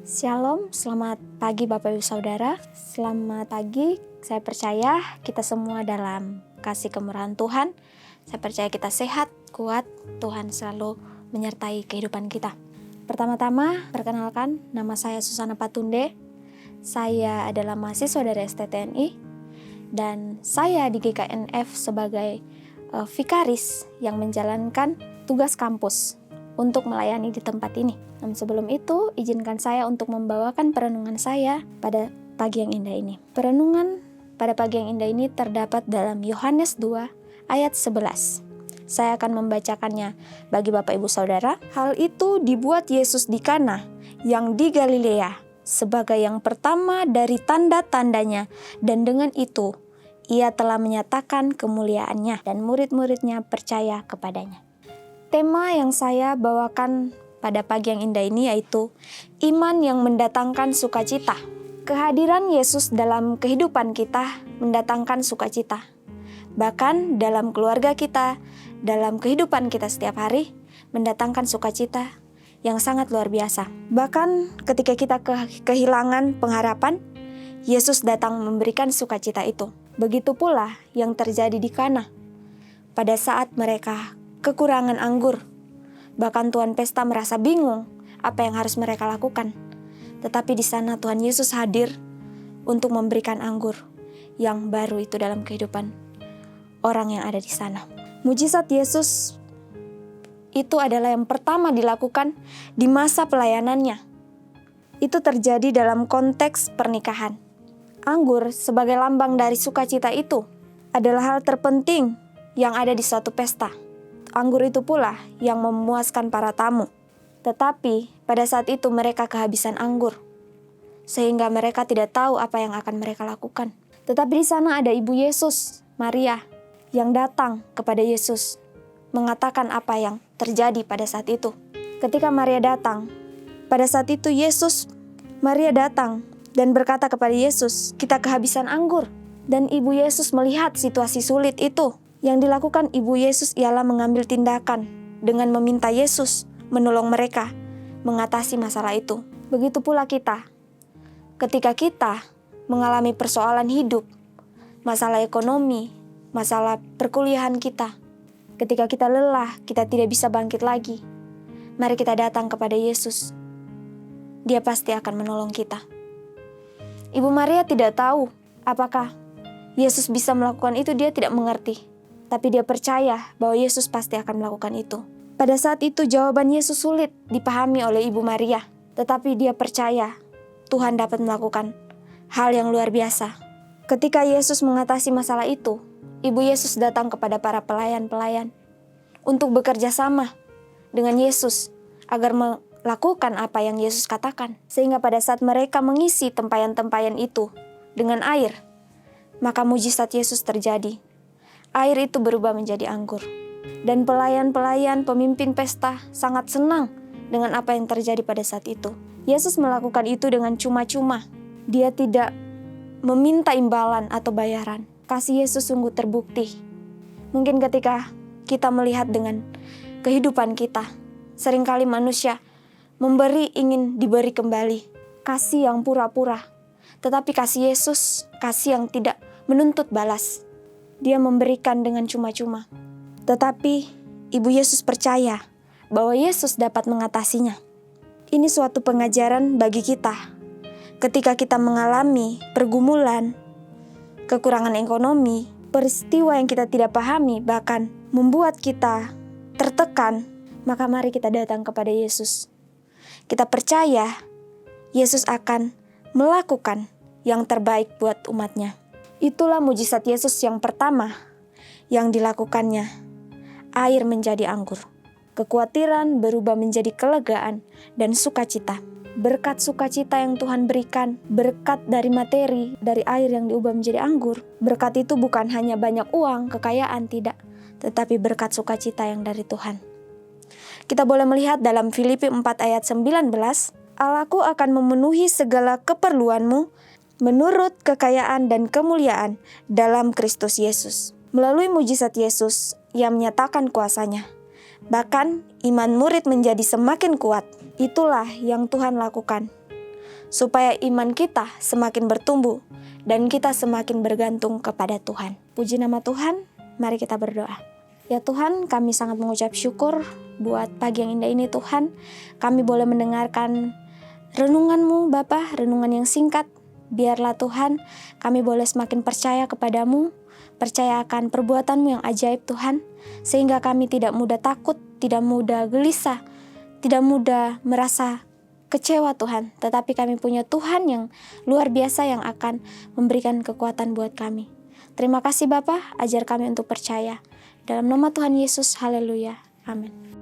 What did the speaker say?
Shalom, selamat pagi Bapak Ibu Saudara. Selamat pagi, saya percaya kita semua dalam kasih kemurahan Tuhan. Saya percaya kita sehat, kuat, Tuhan selalu menyertai kehidupan kita. Pertama-tama, perkenalkan, nama saya Susana Patunde. Saya adalah mahasiswa dari STTNI dan saya di GKNF sebagai vikaris yang menjalankan tugas kampus untuk melayani di tempat ini. Namun sebelum itu, izinkan saya untuk membawakan perenungan saya pada pagi yang indah ini. Perenungan pada pagi yang indah ini terdapat dalam Yohanes 2 ayat 11. Saya akan membacakannya bagi Bapak Ibu Saudara. Hal itu dibuat Yesus di Kana yang di Galilea sebagai yang pertama dari tanda-tandanya, dan dengan itu ia telah menyatakan kemuliaannya dan murid-muridnya percaya kepadanya. Tema yang saya bawakan pada pagi yang indah ini yaitu iman yang mendatangkan sukacita. Kehadiran Yesus dalam kehidupan kita mendatangkan sukacita. Bahkan dalam keluarga kita, dalam kehidupan kita setiap hari, mendatangkan sukacita yang sangat luar biasa. Bahkan ketika kita kehilangan pengharapan, Yesus datang memberikan sukacita itu. Begitu pula yang terjadi di Kana. Pada saat mereka kekurangan anggur, bahkan tuan pesta merasa bingung apa yang harus mereka lakukan. Tetapi di sana Tuhan Yesus hadir untuk memberikan anggur yang baru itu dalam kehidupan orang yang ada di sana. Mujizat Yesus itu adalah yang pertama dilakukan di masa pelayanannya. Itu terjadi dalam konteks pernikahan. Anggur sebagai lambang dari sukacita itu adalah hal terpenting yang ada di suatu pesta. Anggur itu pula yang memuaskan para tamu. Tetapi pada saat itu mereka kehabisan anggur, sehingga mereka tidak tahu apa yang akan mereka lakukan. Tetapi di sana ada Ibu Yesus, Maria, yang datang kepada Yesus, mengatakan apa yang terjadi pada saat itu. Ketika Maria datang, pada saat itu Maria datang dan berkata kepada Yesus, "Kita kehabisan anggur." Dan Ibu Yesus melihat situasi sulit itu. Yang dilakukan Ibu Yesus ialah mengambil tindakan dengan meminta Yesus menolong mereka mengatasi masalah itu. Begitu pula kita. Ketika kita mengalami persoalan hidup, masalah ekonomi, masalah perkuliahan kita, ketika kita lelah, kita tidak bisa bangkit lagi, mari kita datang kepada Yesus. Dia pasti akan menolong kita. Ibu Maria tidak tahu apakah Yesus bisa melakukan itu, dia tidak mengerti. Tapi dia percaya bahwa Yesus pasti akan melakukan itu. Pada saat itu jawaban Yesus sulit dipahami oleh Ibu Maria. Tetapi dia percaya Tuhan dapat melakukan hal yang luar biasa. Ketika Yesus mengatasi masalah itu, Ibu Yesus datang kepada para pelayan-pelayan untuk bekerja sama dengan Yesus agar melakukan apa yang Yesus katakan. Sehingga pada saat mereka mengisi tempayan-tempayan itu dengan air, maka mujizat Yesus terjadi. Air itu berubah menjadi anggur. Dan pelayan-pelayan pemimpin pesta sangat senang dengan apa yang terjadi pada saat itu. Yesus melakukan itu dengan cuma-cuma. Dia tidak meminta imbalan atau bayaran. Kasih Yesus sungguh terbukti. Mungkin ketika kita melihat dengan kehidupan kita, seringkali manusia memberi ingin diberi kembali. Kasih yang pura-pura. Tetapi kasih Yesus, kasih yang tidak menuntut balas. Dia memberikan dengan cuma-cuma. Tetapi Ibu Yesus percaya bahwa Yesus dapat mengatasinya. Ini suatu pengajaran bagi kita. Ketika kita mengalami pergumulan, kekurangan ekonomi, peristiwa yang kita tidak pahami, bahkan membuat kita tertekan, maka mari kita datang kepada Yesus. Kita percaya Yesus akan melakukan yang terbaik buat umatnya. Itulah mujizat Yesus yang pertama yang dilakukannya. Air menjadi anggur. Kekhawatiran berubah menjadi kelegaan dan sukacita. Berkat sukacita yang Tuhan berikan, berkat dari materi, dari air yang diubah menjadi anggur. Berkat itu bukan hanya banyak uang, kekayaan, tidak. Tetapi berkat sukacita yang dari Tuhan. Kita boleh melihat dalam Filipi 4 ayat 19, "Allahku akan memenuhi segala keperluanmu menurut kekayaan dan kemuliaan dalam Kristus Yesus." Melalui mujizat Yesus, Ia menyatakan kuasanya. Bahkan iman murid menjadi semakin kuat. Itulah yang Tuhan lakukan. supaya iman kita semakin bertumbuh dan kita semakin bergantung kepada Tuhan. Puji nama Tuhan, mari kita berdoa. Ya Tuhan, kami sangat mengucap syukur buat pagi yang indah ini Tuhan. Kami boleh mendengarkan renungan-Mu Bapa, renungan yang singkat. Biarlah Tuhan, kami boleh semakin percaya kepadamu, percaya akan perbuatan-Mu yang ajaib Tuhan, sehingga kami tidak mudah takut, tidak mudah gelisah, tidak mudah merasa kecewa Tuhan, tetapi kami punya Tuhan yang luar biasa yang akan memberikan kekuatan buat kami. Terima kasih Bapa, ajar kami untuk percaya. Dalam nama Tuhan Yesus, haleluya, amin.